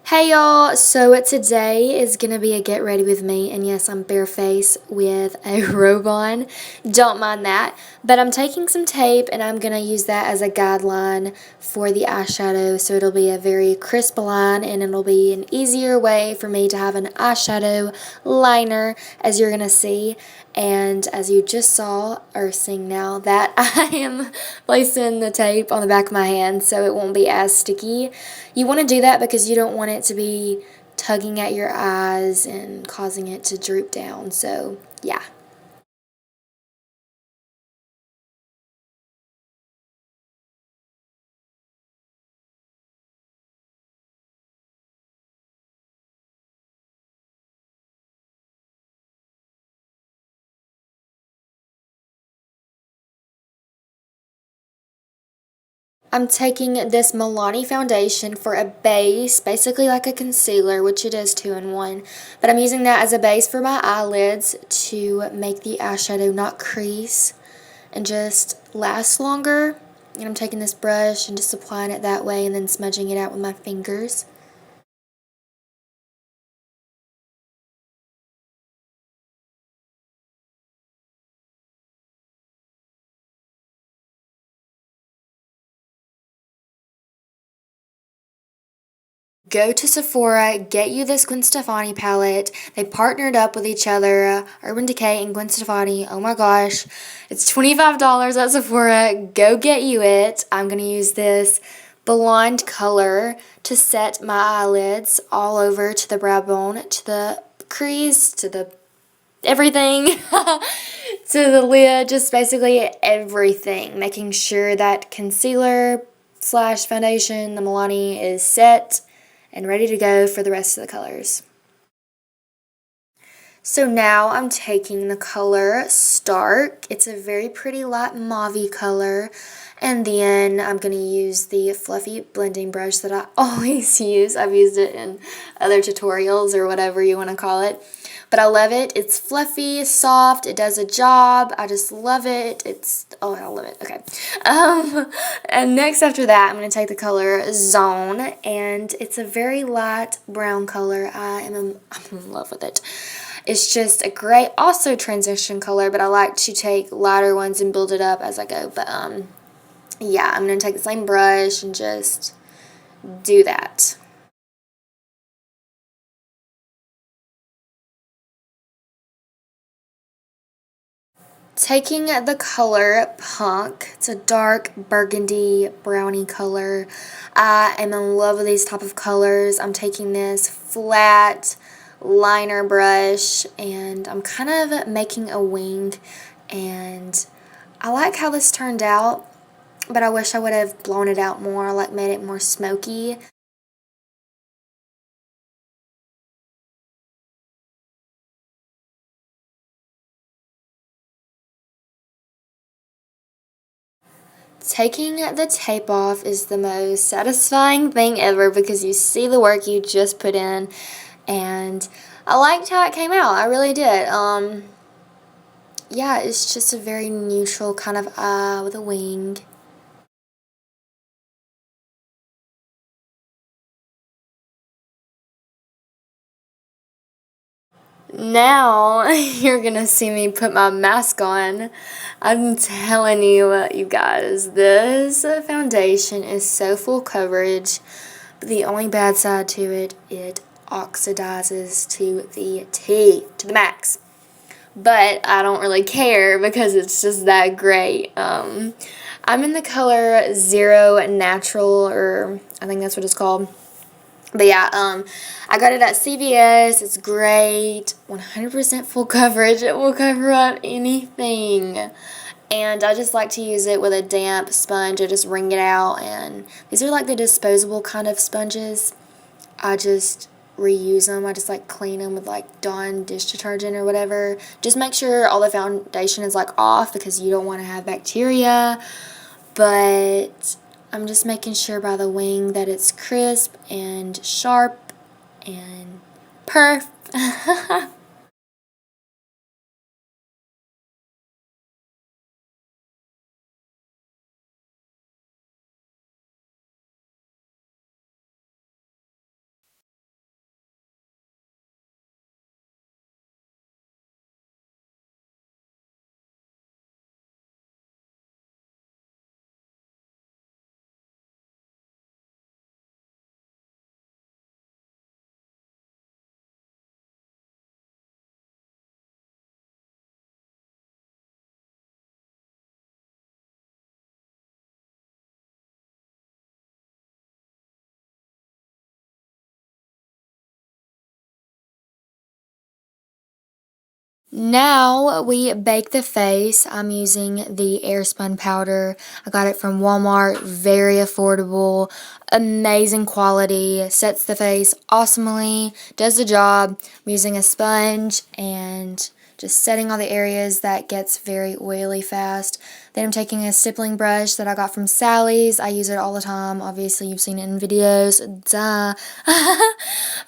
Hey y'all, so today is gonna be a get ready with me, and yes, I'm barefaced with a robe on. Don't mind that, but I'm taking some tape and I'm gonna use that as a guideline for the eyeshadow, so it'll be a very crisp line and it'll be an easier way for me to have an eyeshadow liner, as you're gonna see. And as you just saw or seeing now, that I am placing the tape on the back of my hand so it won't be as sticky. You want to do that because you don't want it to be tugging at your eyes and causing it to droop down. So, yeah. I'm taking this Milani foundation for a base, basically like a concealer, which it is 2-in-1. But I'm using that as a base for my eyelids to make the eyeshadow not crease and just last longer. And I'm taking this brush and just applying it that way and then smudging it out with my fingers. Go to Sephora, get you this Gwen Stefani palette. They partnered up with each other, Urban Decay and Gwen Stefani. Oh my gosh, it's $25 at Sephora. Go get you it. I'm going to use this blonde color to set my eyelids all over to the brow bone, to the crease, to the everything, to the lid, just basically everything. Making sure that concealer slash foundation, the Milani, is set and ready to go for the rest of the colors. So now I'm taking the color Stark. It's a very pretty light mauve color. And then I'm going to use the fluffy blending brush that I always use. I've used it in other tutorials or whatever you want to call it. But I love it. It's fluffy, soft, it does a job. I just love it. Oh, I love it. Okay. And next after that, I'm going to take the color Zone. And it's a very light brown color. I'm in love with it. It's just a great, also transition color, but I like to take lighter ones and build it up as I go. But yeah, I'm going to take the same brush and just do that. Taking the color Punk, it's a dark burgundy brownie color. I am in love with these type of colors. I'm taking this flat liner brush and I'm kind of making a wing, and I like how this turned out, but I wish I would have blown it out more, like made it more smoky. Taking the tape off is the most satisfying thing ever because you see the work you just put in, and I liked how it came out. I really did. Yeah, it's just a very neutral kind of eye with a wing. Now you're gonna see me put my mask on. I'm telling you, you guys, this foundation is so full coverage, but the only bad side to it, it oxidizes to the T, to the max. But I don't really care because it's just that great. I'm in the color Zero Natural, or I think that's what it's called. But yeah, I got it at CVS. It's great. 100% full coverage. It will cover up anything. And I just like to use it with a damp sponge. I just wring it out. And these are like the disposable kind of sponges. I just reuse them. I just like clean them with like Dawn dish detergent or whatever. Just make sure all the foundation is like off because you don't want to have bacteria. But I'm just making sure by the wing that it's crisp and sharp and perf. Now we bake the face. I'm using the Airspun powder. I got it from Walmart. Very affordable, amazing quality, sets the face awesomely, does the job. I'm using a sponge and just setting all the areas that gets very oily fast. Then I'm taking a stippling brush that I got from Sally's. I use it all the time. Obviously, you've seen it in videos. Duh.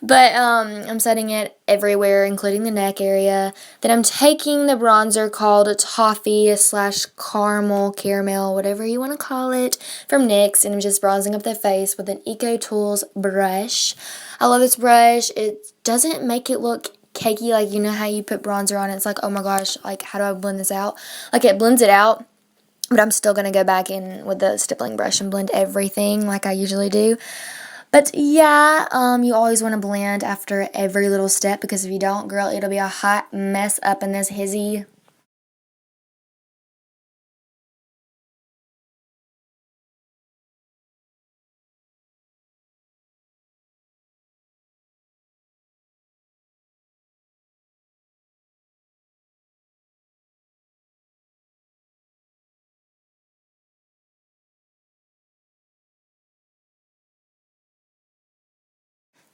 But I'm setting it everywhere, including the neck area. Then I'm taking the bronzer called Toffee slash Caramel, whatever you want to call it, from NYX, and I'm just bronzing up the face with an Eco Tools brush. I love this brush. It doesn't make it look cakey, like you know how you put bronzer on, it's like, oh my gosh, like how do I blend this out? Like it blends it out, but I'm still going to go back in with the stippling brush and blend everything like I usually do. But yeah, you always want to blend after every little step, because if you don't, girl, it'll be a hot mess up in this hizzy.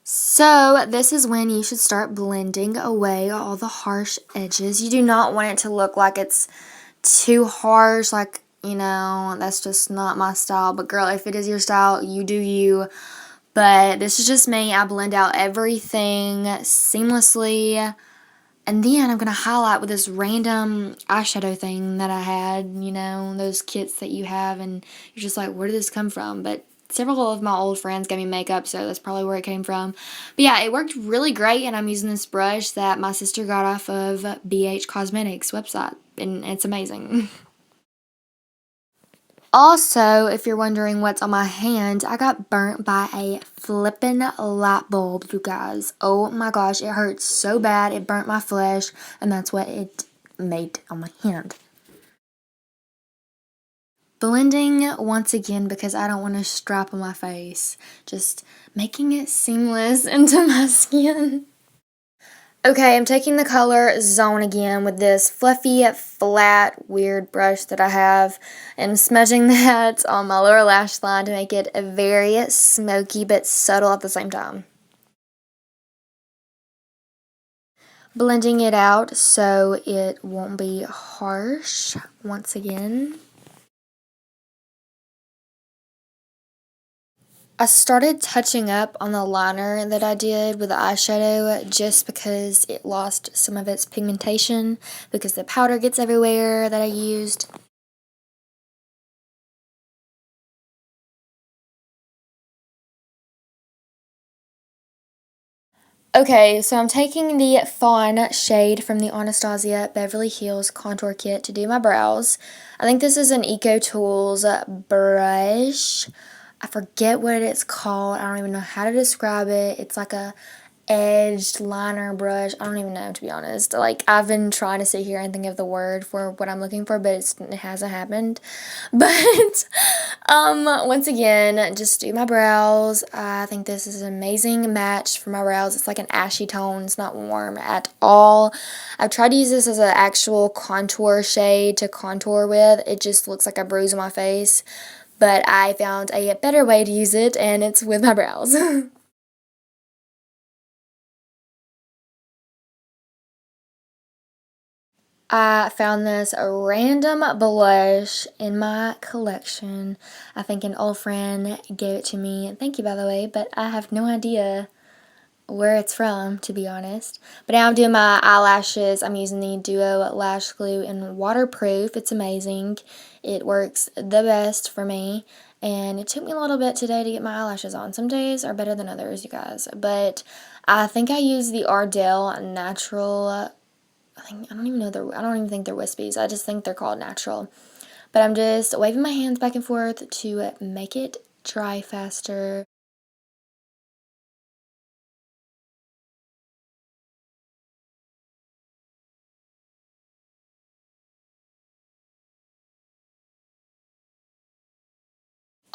So this is when you should start blending away all the harsh edges. You do not want it to look like it's too harsh, like, you know, that's just not my style. But girl, if it is your style, you do you. But this is just me. I blend out everything seamlessly. And then I'm going to highlight with this random eyeshadow thing that I had, you know, those kits that you have, and you're just like, where did this come from? But several of my old friends gave me makeup, so that's probably where it came from. But yeah, it worked really great, and I'm using this brush that my sister got off of BH Cosmetics website, and it's amazing. Also, if you're wondering what's on my hand, I got burnt by a flippin' light bulb, you guys. Oh my gosh, it hurts so bad. It burnt my flesh, and that's what it made on my hand. Blending once again because I don't want to strap on my face. Just making it seamless into my skin. Okay, I'm taking the color Zone again with this fluffy, flat, weird brush that I have, and smudging that on my lower lash line to make it very smoky but subtle at the same time. Blending it out so it won't be harsh once again. I started touching up on the liner that I did with the eyeshadow just because it lost some of its pigmentation because the powder gets everywhere that I used. Okay, so I'm taking the Fawn shade from the Anastasia Beverly Hills Contour Kit to do my brows. I think this is an Eco Tools brush. I forget what it's called. I don't even know how to describe it. It's like a edged liner brush. I don't even know, to be honest. Like, I've been trying to sit here and think of the word for what I'm looking for, but it hasn't happened. But once again, just do my brows. I think this is an amazing match for my brows. It's like an ashy tone. It's not warm at all. I've tried to use this as an actual contour shade to contour with. It just looks like a bruise on my face. But I found a better way to use it, and it's with my brows. I found this random blush in my collection. I think an old friend gave it to me. Thank you, by the way, but I have no idea where it's from, to be honest. But now I'm doing my eyelashes. I'm using the Duo Lash Glue in waterproof. It's amazing. It works the best for me. And it took me a little bit today to get my eyelashes on. Some days are better than others, you guys. But I think I used the Ardell Natural. I don't even know I don't even think they're wispies. I just think they're called natural. But I'm just waving my hands back and forth to make it dry faster.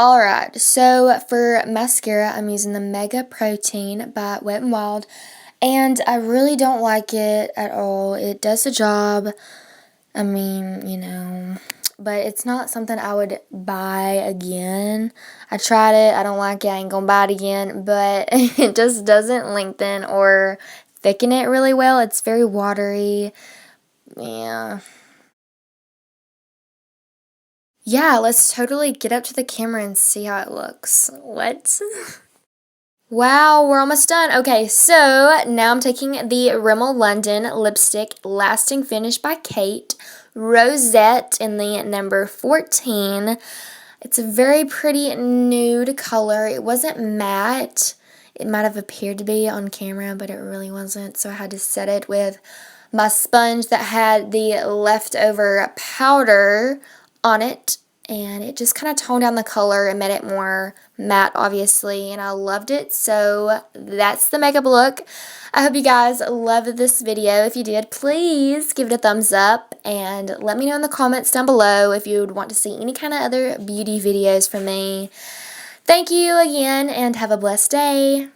Alright, so for mascara, I'm using the Mega Protein by Wet n Wild. And I really don't like it at all. It does the job. I mean, you know, but it's not something I would buy again. I tried it. I don't like it. I ain't gonna buy it again. But it just doesn't lengthen or thicken it really well. It's very watery. Yeah. Yeah, let's totally get up to the camera and see how it looks. What? Wow, we're almost done. Okay, so now I'm taking the Rimmel London Lipstick Lasting Finish by Kate Rosette in the number 14. It's a very pretty nude color. It wasn't matte. It might have appeared to be on camera, but it really wasn't. So I had to set it with my sponge that had the leftover powder on it. And it just kind of toned down the color and made it more matte, obviously. And I loved it. So that's the makeup look. I hope you guys loved this video. If you did, please give it a thumbs up. And let me know in the comments down below if you would want to see any kind of other beauty videos from me. Thank you again and have a blessed day.